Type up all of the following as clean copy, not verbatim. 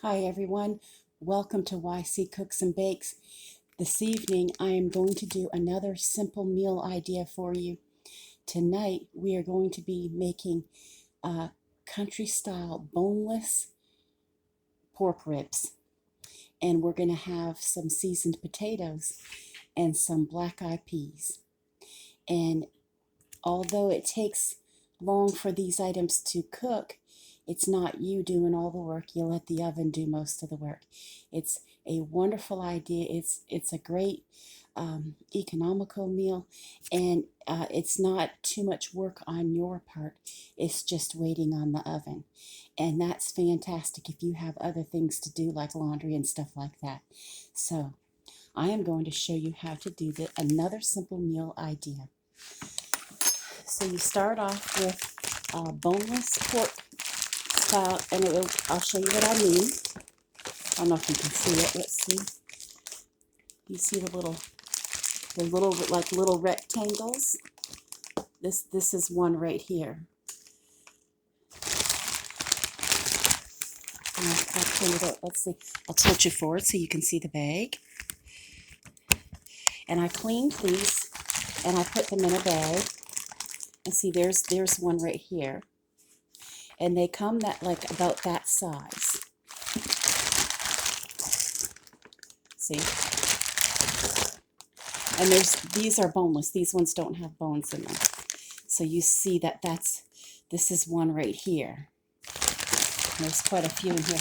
Hi everyone, welcome to YC Cooks and Bakes. This evening I am going to do another simple meal idea for you. Tonight we are going to be making country style boneless pork ribs, and we're going to have some seasoned potatoes and some black-eyed peas. And although it takes long for these items to cook, it's not you doing all the work. You let the oven do most of the work. It's a wonderful idea. It's a great economical meal, and it's not too much work on your part. It's just waiting on the oven, and that's fantastic if you have other things to do like laundry and stuff like that. So I am going to show you how to do another simple meal idea. So you start off with boneless pork style, and I'll show you what I mean. I don't know if you can see it. Let's see. You see the little like little rectangles? This is one right here. I'll turn it up. Let's see. I'll tilt you forward so you can see the bag. And I cleaned these and I put them in a bag. And see, there's one right here. And they come about that size. See? And these are boneless. These ones don't have bones in them. So you see this is one right here. There's quite a few in here.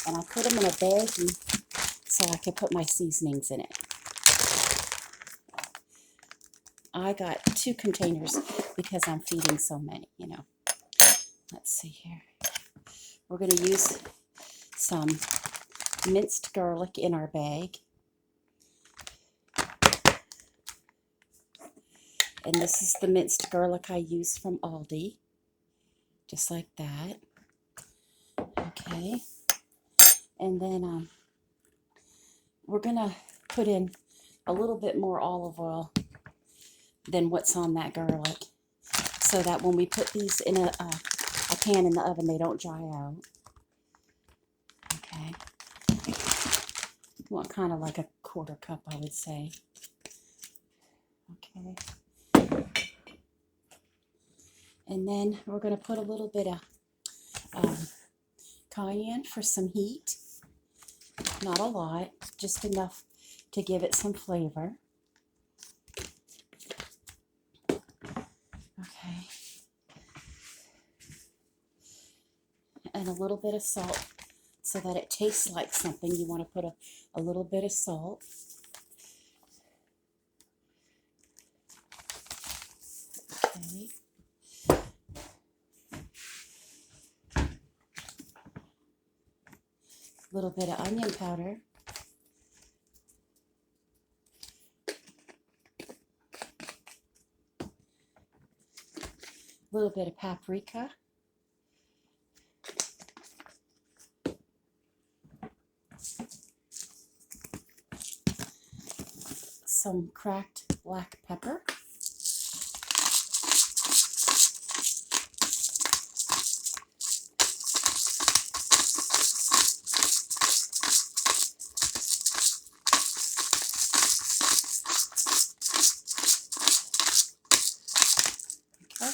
And I put them in a baggie so I could put my seasonings in it. I got 2 containers because I'm feeding so many, you know. Let's see here. We're going to use some minced garlic in our bag. And this is the minced garlic I use from Aldi. Just like that. Okay. And then we're going to put in a little bit more olive oil than what's on that garlic, so that when we put these in a pan in the oven, they don't dry out. Okay. You want kind of like a 1/4 cup, I would say. Okay. And then we're going to put a little bit of cayenne for some heat. Not a lot, just enough to give it some flavor. Okay. And a little bit of salt so that it tastes like something. You want to put a little bit of salt. Okay. A little bit of onion powder. A little bit of paprika. Some cracked black pepper. Okay.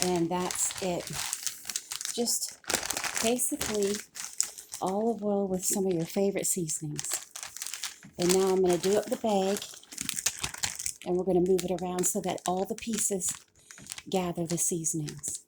And that's it. Just basically olive oil with some of your favorite seasonings. And now I'm going to do up the bag, and we're going to move it around so that all the pieces gather the seasonings.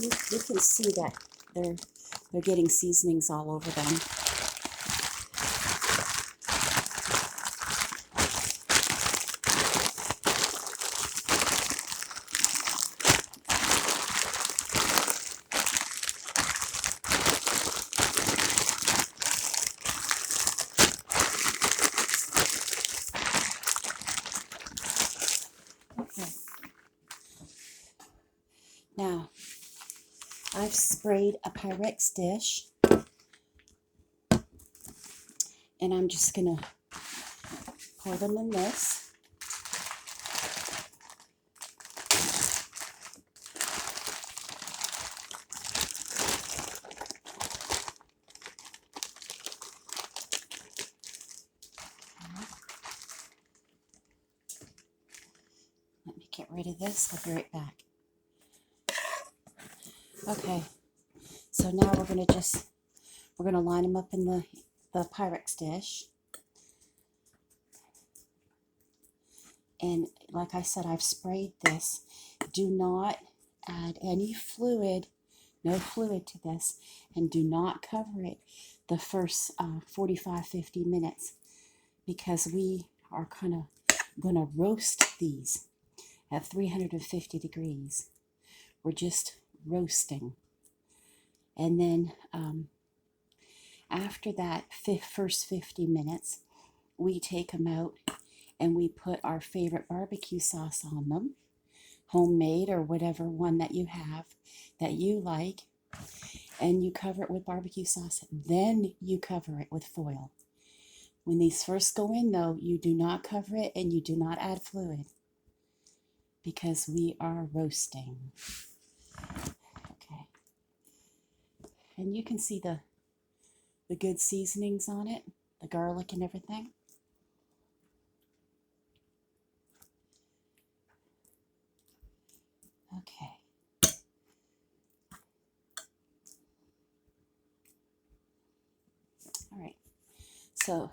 you can see that they're getting seasonings all over them. Okay. Now, I've sprayed a Pyrex dish, and I'm just going to pour them in this. Let me get rid of this. I'll be right back. Okay, so now we're going to line them up in the Pyrex dish. And like I said, I've sprayed this. Do not add any fluid, no fluid to this, and do not cover it the first 45-50 minutes, because we are kind of going to roast these at 350 degrees. We're just roasting. And then after that first 50 minutes, we take them out and we put our favorite barbecue sauce on them, homemade or whatever one that you have that you like, and you cover it with barbecue sauce. Then you cover it with foil. When these first go in, though, you do not cover it and you do not add fluid, because we are roasting. Okay. And you can see the good seasonings on it, the garlic and everything. Okay. All right. So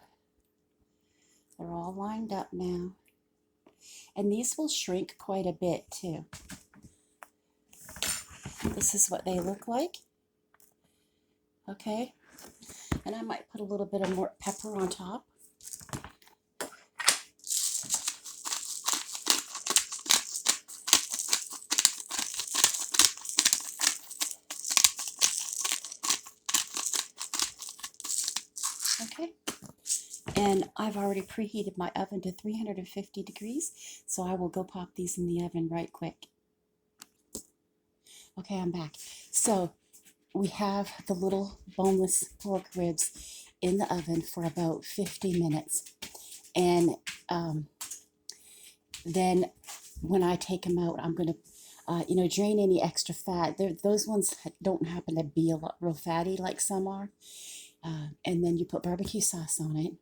they're all lined up now. And these will shrink quite a bit too. This is what they look like. Okay. And I might put a little bit of more pepper on top. Okay. And I've already preheated my oven to 350 degrees, so I will go pop these in the oven right quick. Okay, I'm back. So we have the little boneless pork ribs in the oven for about 50 minutes. And then when I take them out, I'm going to, drain any extra fat. Those ones don't happen to be real fatty like some are. And then you put barbecue sauce on it,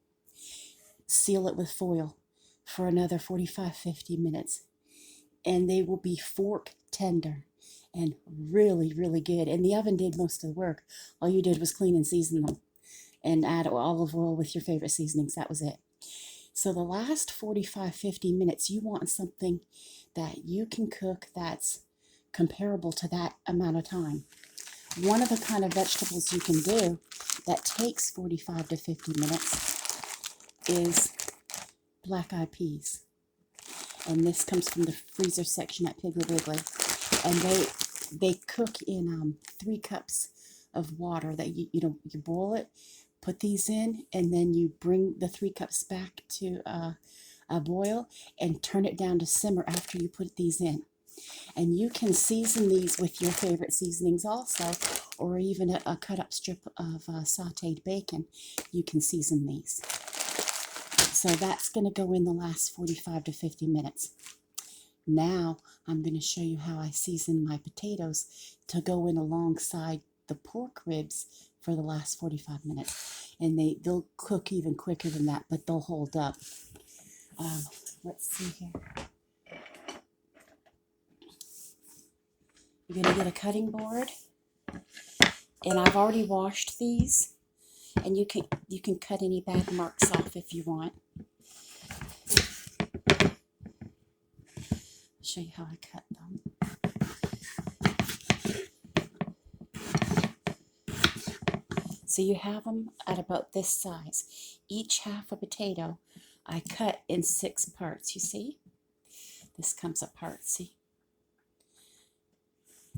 seal it with foil for another 45-50 minutes, and they will be fork tender and really, really good. And the oven did most of the work. All you did was clean and season them and add olive oil with your favorite seasonings. That was it. So the last 45-50 minutes, you want something that you can cook that's comparable to that amount of time. One of the kind of vegetables you can do that takes 45 to 50 minutes is black-eyed peas. And this comes from the freezer section at Piggly Wiggly. And they cook in 3 cups of water that you boil it, put these in, and then you bring the 3 cups back to a boil and turn it down to simmer after you put these in. And you can season these with your favorite seasonings also, or even a cut-up strip of sautéed bacon. You can season these. So that's going to go in the last 45 to 50 minutes. Now I'm going to show you how I season my potatoes to go in alongside the pork ribs for the last 45 minutes. And they'll cook even quicker than that, but they'll hold up. Let's see here. You're going to get a cutting board, and I've already washed these, and you can cut any bag marks off if you want. I'll show you how I cut them. So you have them at about this size. Each half a potato I cut in 6 parts, you see? This comes apart, see?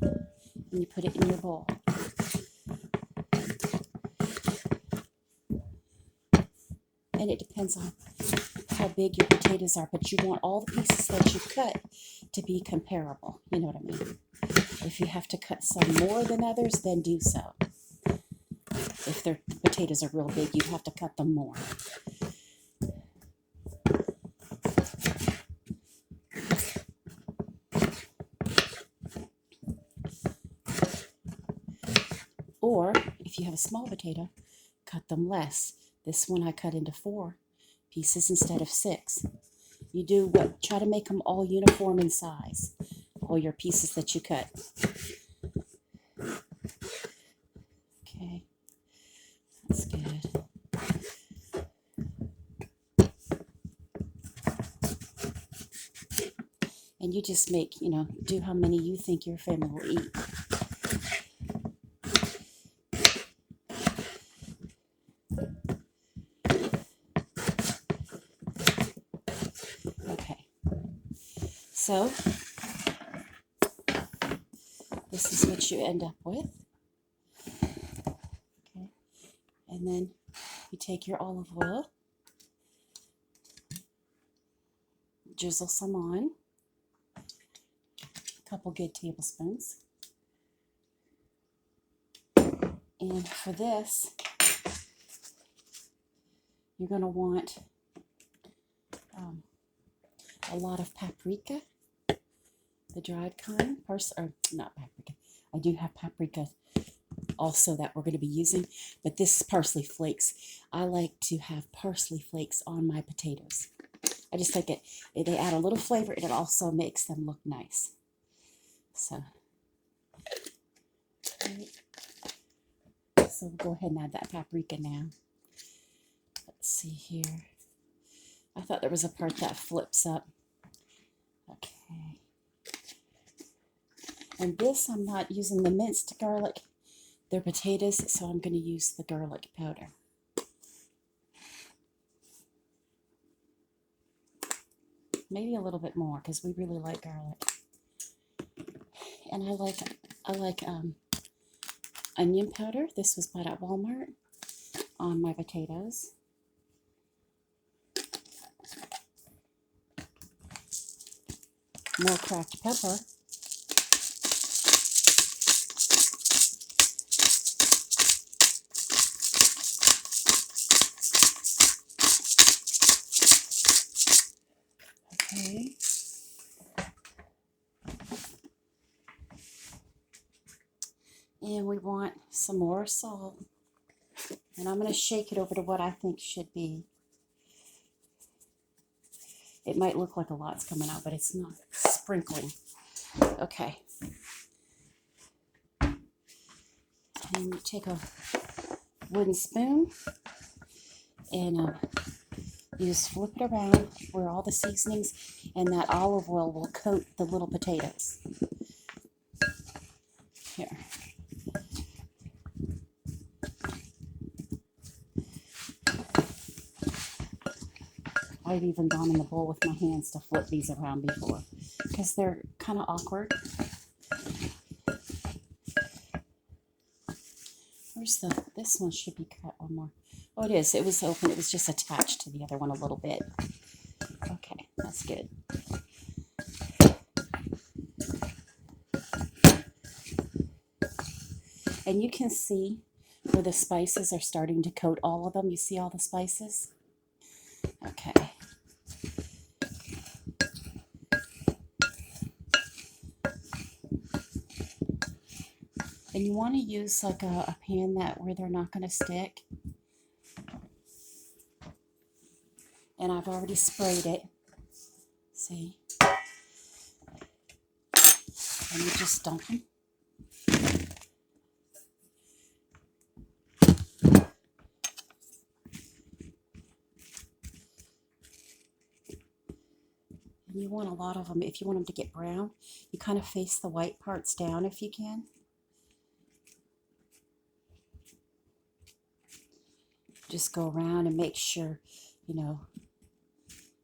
And you put it in your bowl. And it depends on how big your potatoes are, but you want all the pieces that you cut to be comparable. You know what I mean? If you have to cut some more than others, then do so. If their potatoes are real big, you have to cut them more. Or, if you have a small potato, cut them less. This one I cut into 4 pieces instead of 6. You do what? Try to make them all uniform in size, all your pieces that you cut. Okay, that's good. And you just make, do how many you think your family will eat. Okay, so this is what you end up with. Okay, and then you take your olive oil, drizzle some on, a couple good tablespoons. And for this, you're going to want a lot of paprika, the dried kind, or not paprika. I do have paprika also that we're going to be using, but this is parsley flakes. I like to have parsley flakes on my potatoes. I just think they add a little flavor, and it also makes them look nice. So, right. So we'll go ahead and add that paprika now. Let's see here. I thought there was a part that flips up. Okay. And this, I'm not using the minced garlic. They're potatoes, so I'm going to use the garlic powder. Maybe a little bit more, because we really like garlic. And I like onion powder. This was bought at Walmart on my potatoes. More cracked pepper. Okay. And we want some more salt. And I'm going to shake it over to what I think should be. It might look like a lot's coming out, but it's not. It's sprinkling. Okay. And you take a wooden spoon and you just flip it around where all the seasonings and that olive oil will coat the little potatoes. Here. I've even gone in the bowl with my hands to flip these around before because they're kind of awkward. This one should be cut one more. Oh, it is. It was open. It was just attached to the other one a little bit. Okay, that's good. And you can see where the spices are starting to coat all of them. You see all the spices? Okay. And you want to use like a pan where they're not going to stick. And I've already sprayed it. See? And you just dump them. And you want a lot of them. If you want them to get brown, you kind of face the white parts down if you can. just go around and make sure, you know,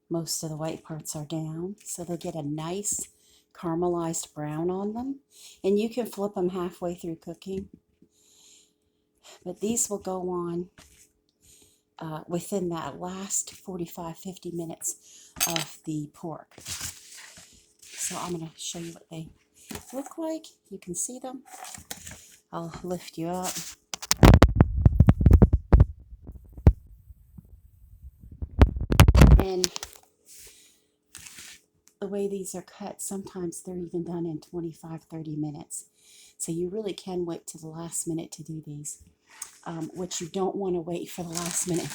most of the white parts are down, so they'll get a nice caramelized brown on them. And you can flip them halfway through cooking, but these will go on within that last 45-50 minutes of the pork. So I'm going to show you what they look like. You can see them. I'll lift you up. And the way these are cut, sometimes they're even done in 25-30 minutes. So you really can wait to the last minute to do these. What you don't want to wait for the last minute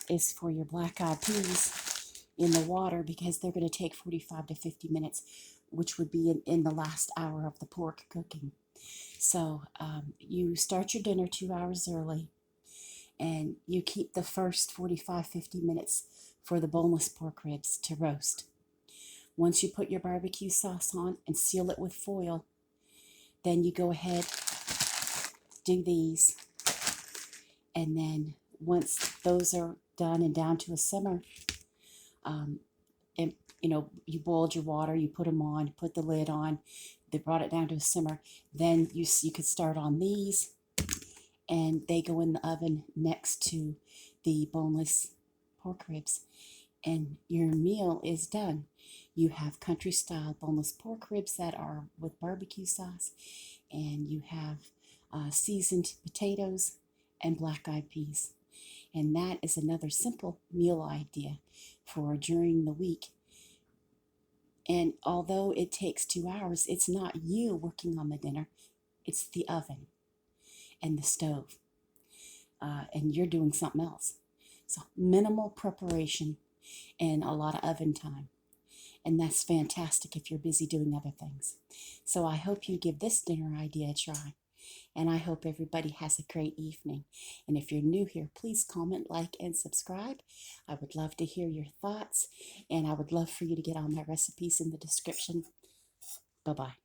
is for your black-eyed peas in the water, because they're going to take 45 to 50 minutes, which would be in the last hour of the pork cooking. So you start your dinner 2 hours early, and you keep the first 45-50 minutes for the boneless pork ribs to roast. Once you put your barbecue sauce on and seal it with foil, then you go ahead, do these, and then once those are done and down to a simmer, and you know, you boiled your water, you put them on, put the lid on, they brought it down to a simmer, then you could start on these, and they go in the oven next to the boneless pork ribs, and your meal is done. You have country style boneless pork ribs that are with barbecue sauce, and you have seasoned potatoes and black-eyed peas. And that is another simple meal idea for during the week. And although it takes 2 hours, it's not you working on the dinner, it's the oven and the stove, and you're doing something else. So minimal preparation and a lot of oven time. And that's fantastic if you're busy doing other things. So I hope you give this dinner idea a try. And I hope everybody has a great evening. And if you're new here, please comment, like, and subscribe. I would love to hear your thoughts. And I would love for you to get all my recipes in the description. Bye-bye.